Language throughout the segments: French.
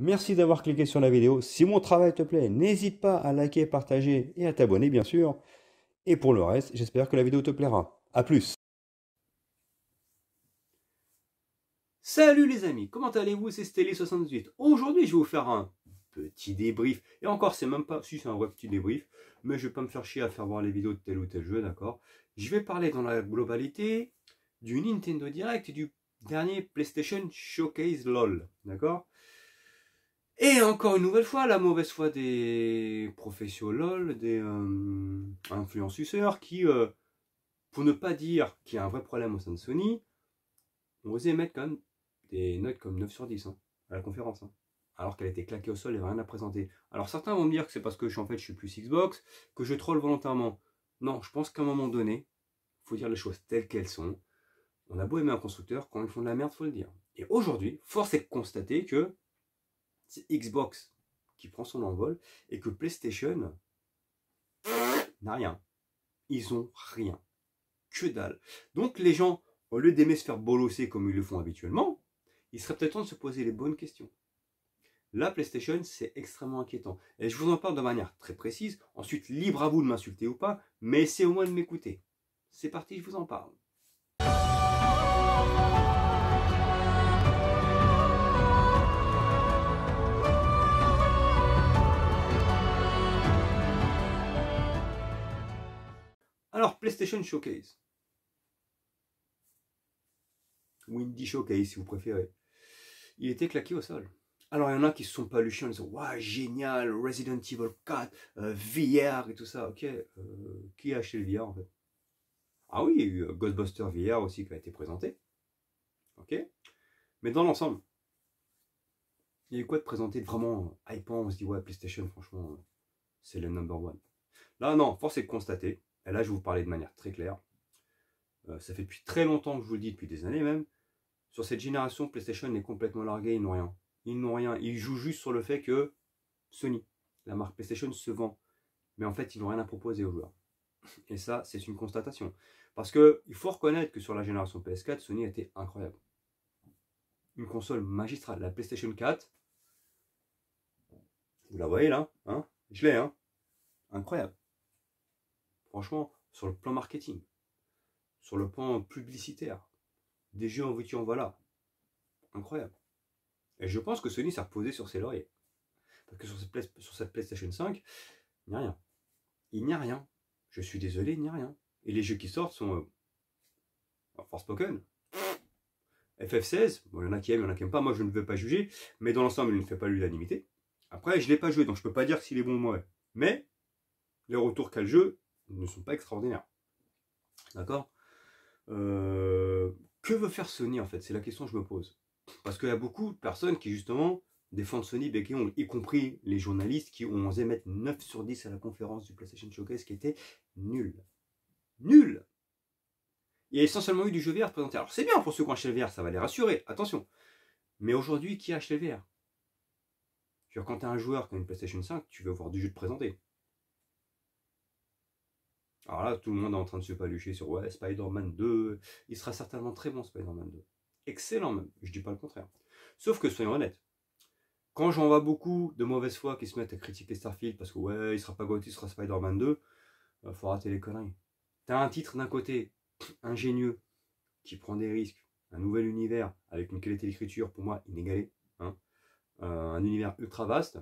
Merci d'avoir cliqué sur la vidéo. Si mon travail te plaît, n'hésite pas à liker, partager et à t'abonner, bien sûr. Et pour le reste, j'espère que la vidéo te plaira. A plus! Salut les amis, comment allez-vous? C'est Stelly78. Aujourd'hui, je vais vous faire un petit débrief. Et encore, c'est même pas... Si, c'est un vrai petit débrief. Mais je vais pas me faire chier à faire voir les vidéos de tel ou tel jeu, d'accord? Je vais parler dans la globalité du Nintendo Direct et du dernier PlayStation Showcase LOL, d'accord? Et encore une nouvelle fois, la mauvaise foi des professionnels, des influenceurs qui, pour ne pas dire qu'il y a un vrai problème au sein de Sony, ont osé mettre quand même des notes comme 9 sur 10 hein, à la conférence. Hein, alors qu'elle était claquée au sol et rien à présenter. Alors certains vont me dire que c'est parce que en fait, je suis plus Xbox, que je troll volontairement. Non, je pense qu'à un moment donné, il faut dire les choses telles qu'elles sont. On a beau aimer un constructeur, quand ils font de la merde, il faut le dire. Et aujourd'hui, force est de constater que c'est Xbox qui prend son envol et que PlayStation n'a rien. Ils ont rien. Que dalle. Donc les gens, au lieu d'aimer se faire bolosser comme ils le font habituellement, il serait peut-être temps de se poser les bonnes questions. La PlayStation, c'est extrêmement inquiétant. Et je vous en parle de manière très précise. Ensuite, libre à vous de m'insulter ou pas, mais essayez au moins de m'écouter. C'est parti, je vous en parle. Alors, PlayStation Showcase. Ou Indie Showcase, si vous préférez. Il était claqué au sol. Alors, il y en a qui se sont pas luchés en disant « Waouh, génial, Resident Evil 4, VR et tout ça. » Ok, qui a acheté le VR en fait? Ah oui, il y a eu Ghostbusters VR aussi qui a été présenté. Ok. Mais dans l'ensemble, il y a eu quoi de présenté de vraiment hypant? On se dit « Ouais, PlayStation, franchement, c'est le number one. » Là, non, force est de constater. Et là, je vais vous parler de manière très claire. Ça fait depuis très longtemps que je vous le dis, depuis des années même. Sur cette génération, PlayStation est complètement largué, ils n'ont rien. Ils n'ont rien. Ils jouent juste sur le fait que Sony, la marque PlayStation, se vend. Mais en fait, ils n'ont rien à proposer aux joueurs. Et ça, c'est une constatation. Parce qu'il faut reconnaître que sur la génération PS4, Sony a été incroyable. Une console magistrale. La PlayStation 4, vous la voyez là, hein? Je l'ai, hein? Incroyable. Franchement, sur le plan marketing, sur le plan publicitaire, des jeux en voiture, voilà. Incroyable. Et je pense que Sony s'est reposé sur ses lauriers. Parce que sur cette PlayStation 5, il n'y a rien. Il n'y a rien. Je suis désolé, il n'y a rien. Et les jeux qui sortent sont Forspoken, FF16, bon, il y en a qui aiment, il y en a qui n'aiment pas, moi je ne veux pas juger, mais dans l'ensemble, il ne fait pas l'unanimité. Après, je ne l'ai pas joué, donc je ne peux pas dire s'il est bon ou mauvais. Mais les retours qu'a le jeu ne sont pas extraordinaires. D'accord. Que veut faire Sony en fait? C'est la question que je me pose. Parce qu'il y a beaucoup de personnes qui justement défendent Sony, y compris les journalistes qui ont osé mettre 9 sur 10 à la conférence du PlayStation Showcase qui était nul. Nul! Il y a essentiellement eu du jeu VR présenté. Alors c'est bien pour ceux qui ont acheté le VR, ça va les rassurer, attention. Mais aujourd'hui, qui a acheté le VR? Quand tu es un joueur qui a une PlayStation 5, tu veux voir du jeu de présenter. Alors là, tout le monde est en train de se palucher sur ouais, Spider-Man 2. Il sera certainement très bon, Spider-Man 2. Excellent même, je dis pas le contraire. Sauf que soyons honnêtes, quand j'en vois beaucoup de mauvaise foi qui se mettent à critiquer Starfield parce que ouais, il sera pas Gotti, il sera Spider-Man 2, faut rater les conneries. T'as un titre d'un côté ingénieux qui prend des risques, un nouvel univers avec une qualité d'écriture pour moi inégalée, hein, un univers ultra vaste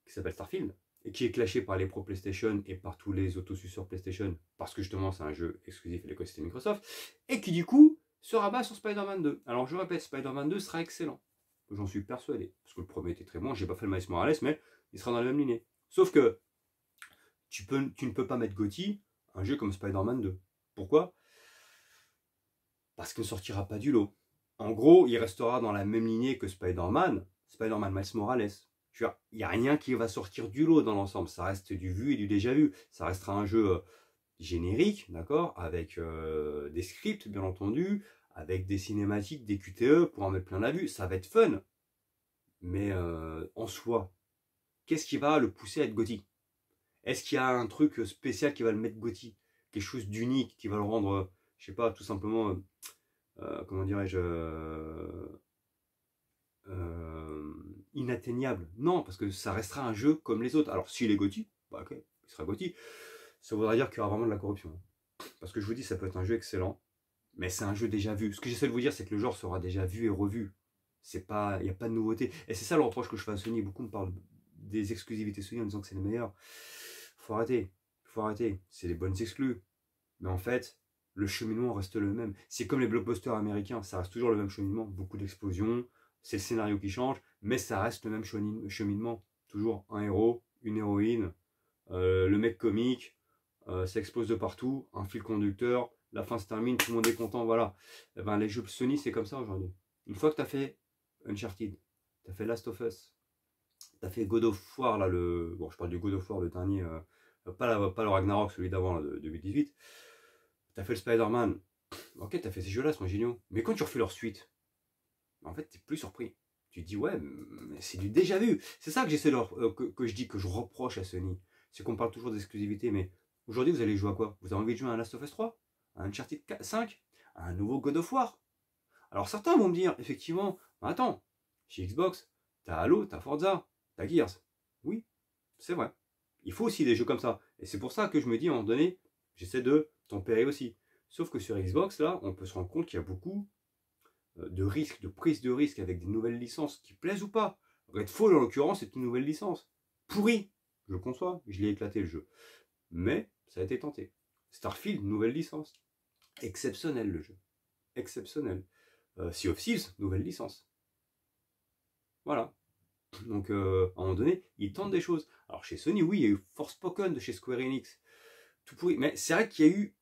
qui s'appelle Starfield et qui est clashé par les pros PlayStation et par tous les autosuceurs PlayStation parce que justement c'est un jeu exclusif de l'écosystème Microsoft et qui du coup se rabat sur Spider-Man 2. Alors je répète, Spider-Man 2 sera excellent. J'en suis persuadé. Parce que le premier était très bon, j'ai pas fait le Miles Morales, mais il sera dans la même lignée. Sauf que tu ne peux pas mettre GOTY un jeu comme Spider-Man 2. Pourquoi? Parce qu'il ne sortira pas du lot. En gros, il restera dans la même lignée que Spider-Man Miles Morales. Il n'y a rien qui va sortir du lot dans l'ensemble. Ça reste du vu et du déjà vu. Ça restera un jeu générique, d'accord, avec des scripts, bien entendu, avec des cinématiques, des QTE pour en mettre plein la vue. Ça va être fun. Mais en soi, qu'est-ce qui va le pousser à être GOTY? Est-ce qu'il y a un truc spécial qui va le mettre GOTY? Quelque chose d'unique qui va le rendre, je sais pas, tout simplement, comment dirais-je, inatteignable. Non, parce que ça restera un jeu comme les autres. Alors, s'il est GOTY, bah ok, il sera GOTY. Ça voudra dire qu'il y aura vraiment de la corruption. Parce que je vous dis, ça peut être un jeu excellent, mais c'est un jeu déjà vu. Ce que j'essaie de vous dire, c'est que le genre sera déjà vu et revu. C'est pas, il n'y a pas de nouveauté. Et c'est ça le reproche que je fais à Sony. Beaucoup me parlent des exclusivités Sony en disant que c'est les meilleurs. Faut arrêter. Faut arrêter. C'est les bonnes exclus. Mais en fait, le cheminement reste le même. C'est comme les blockbusters américains. Ça reste toujours le même cheminement. Beaucoup d'explosions. C'est le scénario qui change. Mais ça reste le même cheminement. Toujours un héros, une héroïne, le mec comique. Ça explose de partout. Un fil conducteur. La fin se termine. Tout le monde est content. Voilà. Et ben, les jeux Sony, c'est comme ça aujourd'hui. Une fois que tu as fait Uncharted, tu as fait Last of Us, tu as fait God of War, là, bon, je parle du God of War, le dernier, pas le Ragnarok, celui d'avant, de 2018. Tu as fait le Spider-Man. Ok, tu as fait ces jeux-là, ils sont géniaux. Mais quand tu refais leur suite, en fait, tu n'es plus surpris. Tu te dis, ouais, c'est du déjà vu. C'est ça que j'essaie que je dis, que je reproche à Sony. C'est qu'on parle toujours d'exclusivité, mais aujourd'hui, vous allez jouer à quoi? Vous avez envie de jouer à un Last of Us 3, à un Uncharted 5, à un nouveau God of War? Alors certains vont me dire, effectivement, attends, chez Xbox, t'as Halo, t'as Forza, t'as Gears. Oui, c'est vrai. Il faut aussi des jeux comme ça. Et c'est pour ça que je me dis, à un moment donné, j'essaie de tempérer aussi. Sauf que sur Xbox, là, on peut se rendre compte qu'il y a beaucoup de risques, de prise de risque avec des nouvelles licences qui plaisent ou pas. Redfall, en l'occurrence, c'est une nouvelle licence. Pourri, je le conçois, je l'ai éclaté le jeu. Mais ça a été tenté. Starfield, nouvelle licence. Exceptionnel le jeu. Exceptionnel. Sea of Thieves, nouvelle licence. Voilà. Donc, à un moment donné, ils tentent des choses. Alors, chez Sony, oui, il y a eu Forspoken de chez Square Enix. Tout pourri. Mais c'est vrai qu'il y a eu,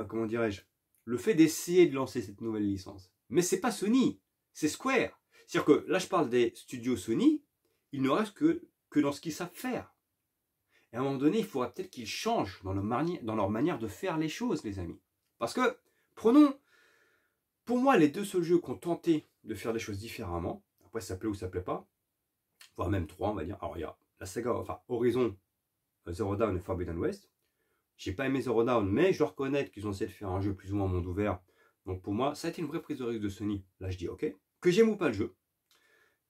comment dirais-je, le fait d'essayer de lancer cette nouvelle licence. Mais c'est pas Sony, c'est Square. C'est-à-dire que là, je parle des studios Sony, il ne reste que dans ce qu'ils savent faire. Et à un moment donné, il faudra peut-être qu'ils changent dans leur manière de faire les choses, les amis. Parce que, prenons, pour moi, les deux seuls jeux qui ont tenté de faire des choses différemment, après ça plaît ou ça plaît pas, voire même trois, on va dire. Alors, il y a la saga, enfin, Horizon, Zero Dawn et Forbidden West. J'ai pas aimé Zero Dawn, mais je dois reconnaître qu'ils ont essayé de faire un jeu plus ou moins monde ouvert. Donc pour moi, ça a été une vraie prise de risque de Sony. Là, je dis ok. Que j'aime ou pas le jeu.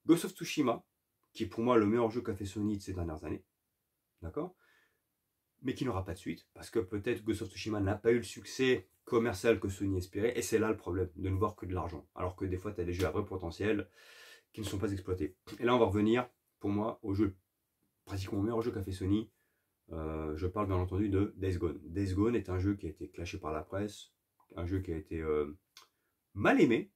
Ghost of Tsushima, qui est pour moi le meilleur jeu qu'a fait Sony de ces dernières années. D'accord? Mais qui n'aura pas de suite, parce que peut-être Ghost of Tsushima n'a pas eu le succès commercial que Sony espérait, et c'est là le problème, de ne voir que de l'argent. Alors que des fois, tu as des jeux à vrai potentiel qui ne sont pas exploités. Et là, on va revenir, pour moi, au jeu, pratiquement meilleur jeu qu'a fait Sony. Je parle bien entendu de Days Gone. Days Gone est un jeu qui a été clashé par la presse, un jeu qui a été mal aimé,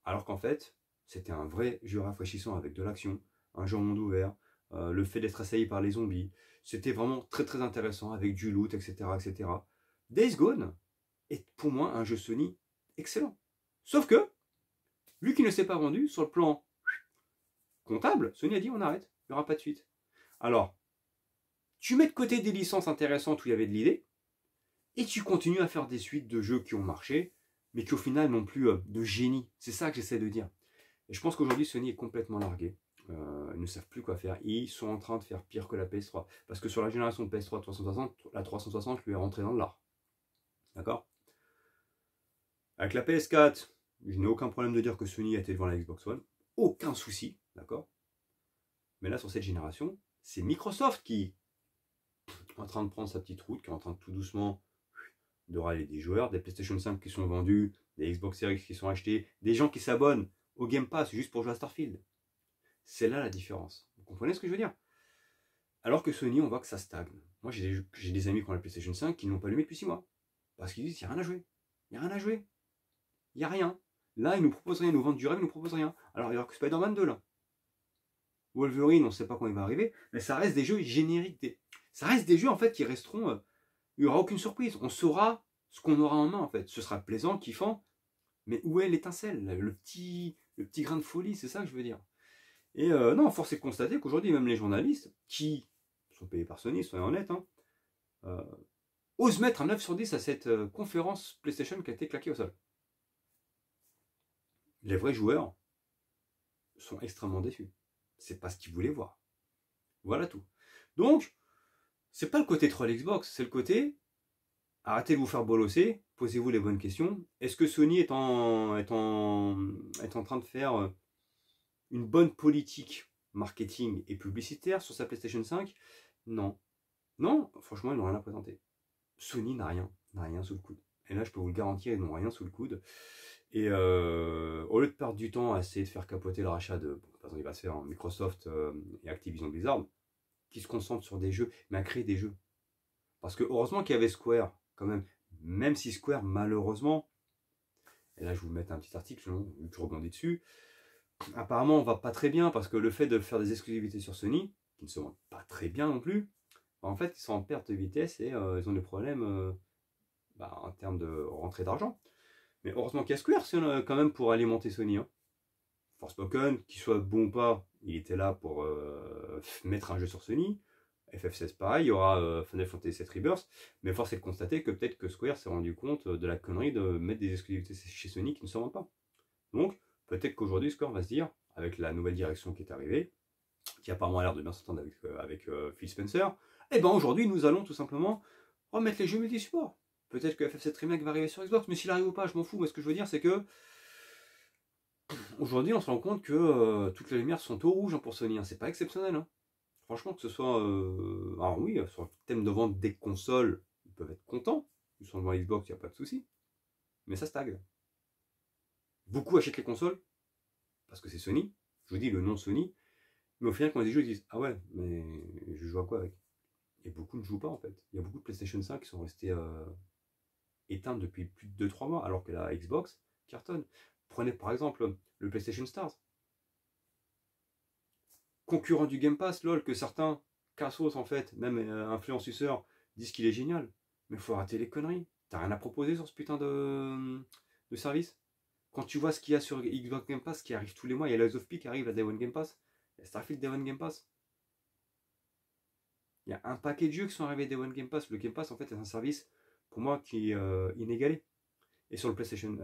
alors qu'en fait, c'était un vrai jeu rafraîchissant avec de l'action, un jeu en monde ouvert, le fait d'être assailli par les zombies, c'était vraiment très très intéressant avec du loot, etc. etc. Days Gone est pour moi un jeu Sony excellent. Sauf que, vu qu'il ne s'est pas vendu, sur le plan comptable, Sony a dit on arrête, il n'y aura pas de suite. Alors, tu mets de côté des licences intéressantes où il y avait de l'idée, et tu continues à faire des suites de jeux qui ont marché, mais qui au final n'ont plus de génie. C'est ça que j'essaie de dire. Et je pense qu'aujourd'hui, Sony est complètement largué. Ils ne savent plus quoi faire. Ils sont en train de faire pire que la PS3. Parce que sur la génération de PS3 360, la 360 lui est rentrée dans l'art. D'accord? Avec la PS4, je n'ai aucun problème de dire que Sony a été devant la Xbox One. Aucun souci. D'accord? Mais là, sur cette génération, c'est Microsoft qui est en train de prendre sa petite route, qui est en train de tout doucement de râler des joueurs, des PlayStation 5 qui sont vendus, des Xbox Series qui sont achetés, des gens qui s'abonnent au Game Pass juste pour jouer à Starfield. C'est là la différence. Vous comprenez ce que je veux dire? Alors que Sony, on voit que ça stagne. Moi, j'ai des amis qui ont la PlayStation 5 qui n'ont pas allumé depuis 6 mois. Parce qu'ils disent, il n'y a rien à jouer. Il n'y a rien à jouer. Il n'y a rien. Là, ils nous proposent rien. Ils nous vendent du rêve, ils nous proposent rien. Alors, il y aura que Spider-Man 2, là. Wolverine, on ne sait pas quand il va arriver. Mais ça reste des jeux génériques. Ça reste des jeux, en fait, qui resteront... il n'y aura aucune surprise. On saura ce qu'on aura en main, en fait. Ce sera plaisant, kiffant. Mais où est l'étincelle? Le petit grain de folie, c'est ça que je veux dire. Et non, force est de constater qu'aujourd'hui, même les journalistes, qui sont payés par Sony, soyons honnêtes, hein, osent mettre un 9 sur 10 à cette conférence PlayStation qui a été claquée au sol. Les vrais joueurs sont extrêmement déçus. C'est pas ce qu'ils voulaient voir. Voilà tout. Donc, c'est pas le côté troll Xbox, c'est le côté arrêtez de vous faire bolosser, posez-vous les bonnes questions. Est-ce que Sony est en train de faire une bonne politique marketing et publicitaire sur sa PlayStation 5? Non. Non, franchement, ils n'ont rien à présenter. Sony n'a rien sous le coude. Et là, je peux vous le garantir, ils n'ont rien sous le coude. Et au lieu de perdre du temps à essayer de faire capoter le rachat de, bon, par exemple, il va se faire Microsoft et Activision Blizzard, qui se concentrent sur des jeux, mais à créer des jeux. Parce que heureusement qu'il y avait Square, quand même si Square, malheureusement, et là je vous mets un petit article, vu que je rebondis dessus, apparemment on va pas très bien, parce que le fait de faire des exclusivités sur Sony, qui ne se vendent pas très bien non plus, en fait ils sont en perte de vitesse et ils ont des problèmes en termes de rentrée d'argent. Mais heureusement qu'il y a Square quand même pour alimenter Sony. Hein. Forspoken, qu'il soit bon ou pas, il était là pour mettre un jeu sur Sony. FF16 pareil, il y aura Final Fantasy VII Rebirth, mais force est de constater que peut-être que Square s'est rendu compte de la connerie de mettre des exclusivités chez Sony qui ne se vendent pas. Donc, peut-être qu'aujourd'hui Square va se dire, avec la nouvelle direction qui est arrivée, qui apparemment a l'air de bien s'entendre avec Phil Spencer, eh ben aujourd'hui nous allons tout simplement remettre les jeux multi-support. Peut-être que FF7 Remake va arriver sur Xbox, mais s'il arrive ou pas, je m'en fous. Mais ce que je veux dire, c'est que aujourd'hui, on se rend compte que toutes les lumières sont au rouge pour Sony. Hein. C'est pas exceptionnel. Hein. Franchement, que ce soit. Alors oui, sur le thème de vente des consoles, ils peuvent être contents. Ils sont devant Xbox, il n'y a pas de souci. Mais ça stagne. Beaucoup achètent les consoles parce que c'est Sony. Je vous dis le nom Sony. Mais au final, quand les jeux, ils disent ah ouais, mais je joue à quoi avec? Et beaucoup ne jouent pas en fait. Il y a beaucoup de PlayStation 5 qui sont restés éteintes depuis plus de 2-3 mois, alors que la Xbox cartonne. Prenez par exemple le PlayStation Stars. Concurrent du Game Pass, lol, que certains cassos en fait, même influenceurs, disent qu'il est génial. Mais faut arrêter les conneries. T'as rien à proposer sur ce putain de service. Quand tu vois ce qu'il y a sur Xbox Game Pass qui arrive tous les mois, il y a Lies of P qui arrive, la Day One Game Pass, il y a Starfield Day One Game Pass. Il y a un paquet de jeux qui sont arrivés Day One Game Pass. Le Game Pass en fait est un service pour moi qui est inégalé. Et sur le PlayStation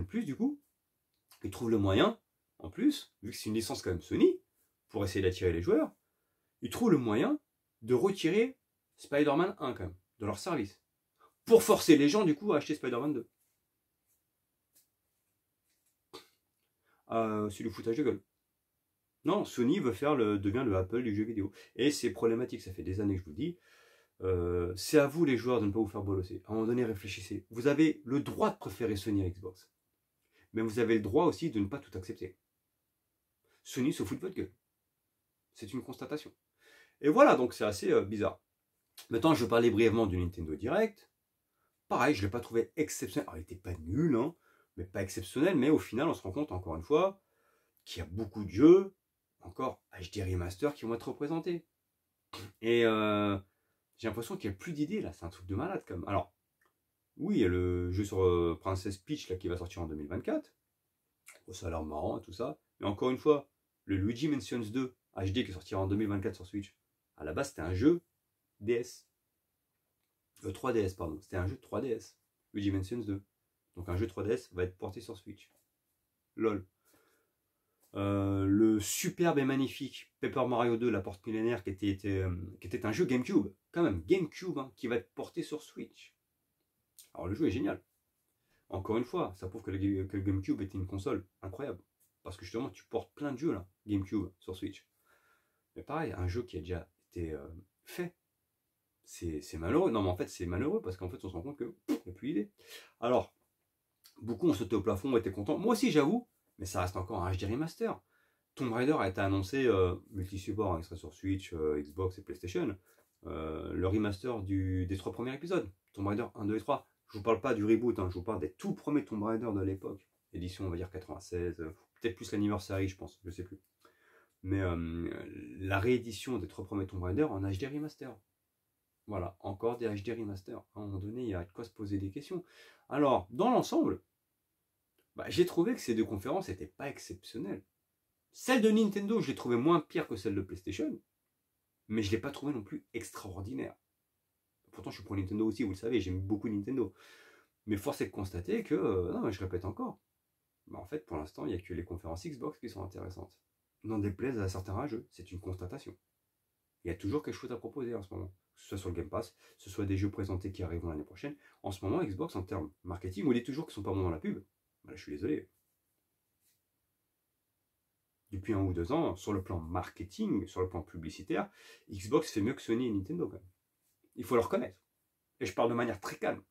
Plus du coup, ils trouvent le moyen, en plus, vu que c'est une licence quand même Sony, pour essayer d'attirer les joueurs, ils trouvent le moyen de retirer Spider-Man 1 quand même, de leur service. Pour forcer les gens du coup à acheter Spider-Man 2. C'est le foutage de gueule. Non, Sony devient le Apple du jeu vidéo. Et c'est problématique, ça fait des années que je vous le dis. C'est à vous les joueurs de ne pas vous faire bolosser. À un moment donné, réfléchissez. Vous avez le droit de préférer Sony à Xbox. Mais vous avez le droit aussi de ne pas tout accepter. Sony se fout de votre gueule. C'est une constatation. Et voilà, donc c'est assez bizarre. Maintenant, je vais parler brièvement du Nintendo Direct. Pareil, je ne l'ai pas trouvé exceptionnel. Alors, il n'était pas nul, hein, mais pas exceptionnel. Mais au final, on se rend compte, encore une fois, qu'il y a beaucoup de jeux, encore HD Remaster, qui vont être représentés. Et j'ai l'impression qu'il n'y a plus d'idées, là. C'est un truc de malade, quand même. Alors, oui, il y a le jeu sur Princess Peach, là, qui va sortir en 2024. Oh, ça a l'air marrant et tout ça. Mais encore une fois, le Luigi Mansions 2 HD qui sortira en 2024 sur Switch, à la base, c'était un jeu DS. 3DS, pardon. C'était un jeu de 3DS. Luigi Mansions 2. Donc un jeu 3DS va être porté sur Switch. LOL. Le superbe et magnifique Paper Mario 2, la porte millénaire, qui était un jeu GameCube. Quand même, GameCube, hein, qui va être porté sur Switch. Alors le jeu est génial. Encore une fois, ça prouve que le GameCube était une console incroyable. Parce que justement, tu portes plein de jeux là, GameCube, sur Switch. Mais pareil, un jeu qui a déjà été fait. C'est malheureux. Non, mais en fait, c'est malheureux parce qu'en fait, on se rend compte qu'il n'y a plus d'idée. Alors, beaucoup ont sauté au plafond, étaient contents. Moi aussi, j'avoue, mais ça reste encore un HD remaster. Tomb Raider a été annoncé multi-support, hein, il sera sur Switch, Xbox et PlayStation. Le remaster des 3 premiers épisodes. Tomb Raider 1, 2 et 3. Je vous parle pas du reboot, hein, je vous parle des tout premiers Tomb Raider de l'époque. Édition, on va dire 96, peut-être plus l'anniversary, je pense, je sais plus. Mais la réédition des 3 premiers Tomb Raider en HD remaster. Voilà, encore des HD remaster. À un moment donné, il y a de quoi se poser des questions. Alors, dans l'ensemble, j'ai trouvé que ces deux conférences n'étaient pas exceptionnelles. Celle de Nintendo, je l'ai trouvée moins pire que celle de PlayStation, mais je ne l'ai pas trouvée non plus extraordinaire. Pourtant, je suis pour Nintendo aussi, vous le savez, j'aime beaucoup Nintendo. Mais force est de constater que, non, je répète encore, en fait, pour l'instant, il n'y a que les conférences Xbox qui sont intéressantes. N'en déplaise à certains rageux, c'est une constatation. Il y a toujours quelque chose à proposer en ce moment, que ce soit sur le Game Pass, que ce soit des jeux présentés qui arriveront l'année prochaine. En ce moment, Xbox, en termes marketing, on dit toujours qu'ils ne sont pas bons dans la pub. Je suis désolé. depuis 1 ou 2 ans, sur le plan marketing, sur le plan publicitaire, Xbox fait mieux que Sony et Nintendo quand même. Il faut le reconnaître. Et je parle de manière très calme.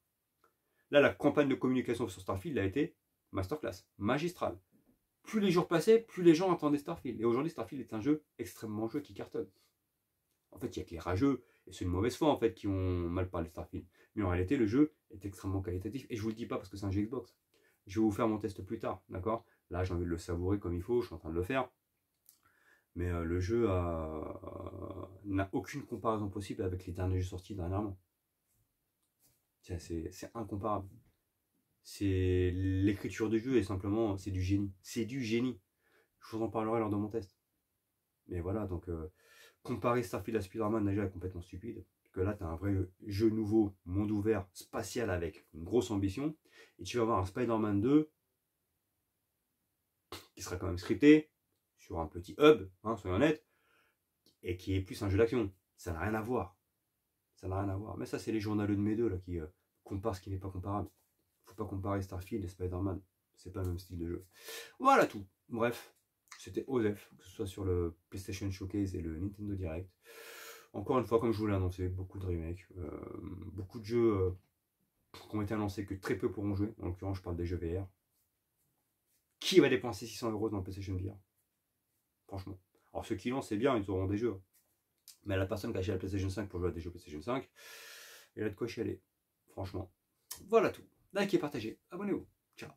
Là, la campagne de communication sur Starfield a été masterclass, magistrale. Plus les jours passaient, plus les gens entendaient Starfield. Et aujourd'hui, Starfield est un jeu extrêmement joué qui cartonne. En fait, il n'y a que les rageux et ceux de mauvaise foi en fait, qui ont mal parlé de Starfield. Mais en réalité, le jeu est extrêmement qualitatif. Et je ne vous le dis pas parce que c'est un jeu Xbox. Je vais vous faire mon test plus tard, d'accord? Là, j'ai envie de le savourer comme il faut, je suis en train de le faire. Mais le jeu n'a aucune comparaison possible avec les derniers jeux sortis dernièrement. C'est incomparable. C'est l'écriture du jeu et simplement, c'est du génie. C'est du génie. Je vous en parlerai lors de mon test. Mais voilà, donc comparer Starfield à Spider-Man déjà est complètement stupide. Que là, tu as un vrai jeu nouveau, monde ouvert, spatial avec une grosse ambition. Et tu vas avoir un Spider-Man 2 qui sera quand même scripté sur un petit hub, hein, soyons honnêtes, et qui est plus un jeu d'action. Ça n'a rien à voir. Ça n'a rien à voir. Mais ça, c'est les journaleux de mes deux là, qui comparent ce qui n'est pas comparable. Faut pas comparer Starfield et Spider-Man. C'est pas le même style de jeu. Voilà tout. Bref, c'était OZEF, que ce soit sur le PlayStation Showcase et le Nintendo Direct. Encore une fois, comme je vous l'ai annoncé, beaucoup de remakes, beaucoup de jeux qui ont été annoncés que très peu pourront jouer. En l'occurrence, je parle des jeux VR. Qui va dépenser 600 € dans le PlayStation VR? Franchement. Alors ceux qui l'ont, c'est bien, ils auront des jeux. Mais la personne qui a acheté la PlayStation 5 pour jouer à des jeux PlayStation 5, elle a de quoi chialer. Franchement. Voilà tout. Likez, partagez, abonnez-vous. Ciao.